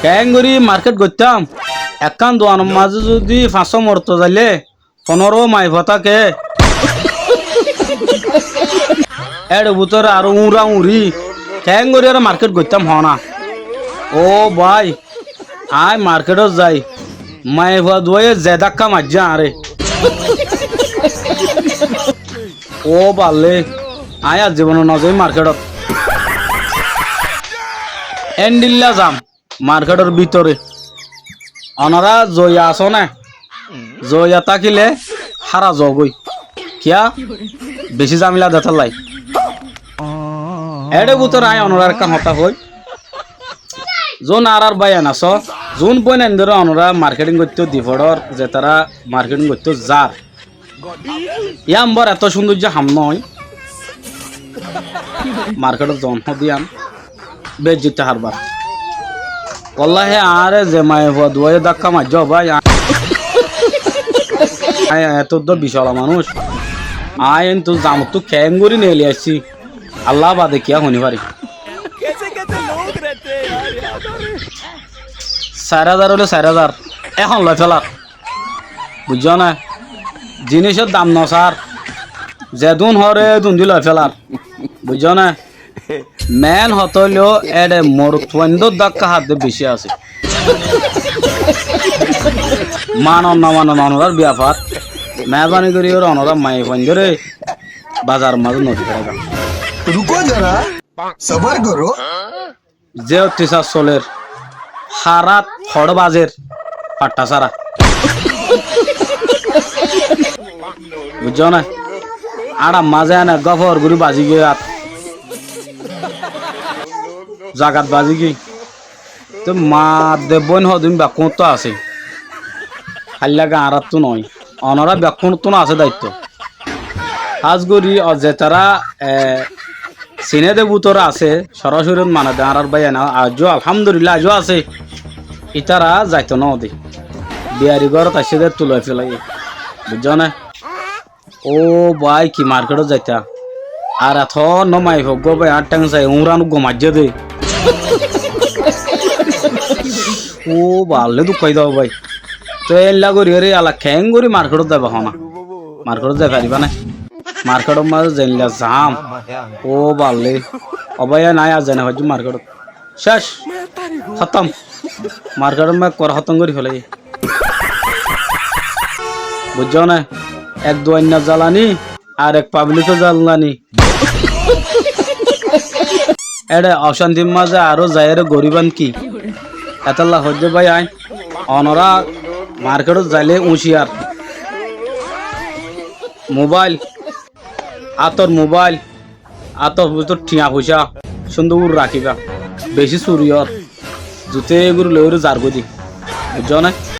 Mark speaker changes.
Speaker 1: ক্যাঙ্গুরি market করতাম একখান দোয়ানোর মাঝে যদি 500 মরতো যাইলে 15 মাই ভতাকে এর ভিতরে আরো উড়া উড়ি ক্যাঙ্গুরি আর মার্কেট করতাম হনা ও ভাই আয় মার্কেটত যাই মাই ভা দুয়ে জেদাক্কা মাজ্জা আরে ও বালে আয় আর জীবন নজয় মার্কেটত এন্ডিল্লা যাম মার্কেটের ভিতরে অনারা জয়া আছো না জয়া তাকিলে হারা জগই কিয়া বেশি জামিলা দেখার লাই এডে ভিতর আয় অনরার কাম হতা হই যোন আর বাইয়ান আছো যোন বই না ধরে অনরা মার্কেটিং করতে দিফড়র যে তারা মার্কেটিং করতে যার ইয়াম্বর এত সৌন্দর্য হাম নয় মার্কেটের জন দিয়াম বেশ জিতে হারবার ওল্লাহে আরে যে মায়ে দুয়ে ধাক্কা মারছ ভাই এত তো বিশাল মানুষ আয় তো জাম তো ক্যাঙ্গুরি নিয়ে আসছি আল্লাহ বাদে কিয়া শুনি পারি 4,000 হলে 4,000 এখন লয় ফেলার বুঝছ না জিনিসের দাম ন স্যার যেদুন হরে দুন লয় ফেলার বুঝছ না মেন হতলেও এডে মোর তোন্দর ধাক্কা হাতে বেশি আছে মানন না মানন অনরার ব্যাপার মেহরবানি করি ওর অনরা মাই ফন্দরে বাজার মাঝে নদী ফেলা
Speaker 2: रुको जरा सबर करो
Speaker 1: যে অত্যাচার চলের হারাত ফড় বাজের পাট্টা সারা বুঝছ না আড়া মাঝে আনে গফর গুড়ি বাজি গিয়ে জাগাত বাজি কি তো মা দেবন হদিন ব্যাকুণ তো আছে খাল্লা গাঁরাত তো নয় অনরা ব্যাকুণ তো আছে দায়িত্ব আজগরি যে তারা সিনে দেবুতরা আছে সরাসরি মানে দাঁড়ার বাইয়া না আজও আলহামদুলিল্লাহ আজও আছে ইতারা যাইতো না ওদের বিয়ারি ঘর তাইসে তুলে ফেলাই বুঝছ না ও ভাই কি মার্কেটত যাইতা আর এত নমাই হোক গো ভাই 8 টাকা চাই উড়ানো গমাজ্জে দে ও বালে দুঃখাই দাও ভাই তো এল্লা করি রে আলা খ্যাং করি মার্কেটত যাবা হনা মার্কেটত যাই পারিবা না মার্কেটত মাঝে জেনলা জাম ও বালে অবায়া নাই আজ জানে হজ মার্কেটত শেষ খতম মার্কেটত মে কর খতম করি ফেলাই বুঝছ না এক দোয়ান্না জ্বালানি আর এক পাবলিকও জ্বালানি এডে অশান্তির মাঝে আরো যায় রে গরিবান কি এতলা হজ্জে ভাই আই অনরা মার্কেটত যাইলে উঁচিয়ার মোবাইল আতর ভিতর টিয়া পয়সা সুন্দর রাখিবা বেশি চুরিয়র জুতে এগুলো লইরে যার গদি বুঝছ না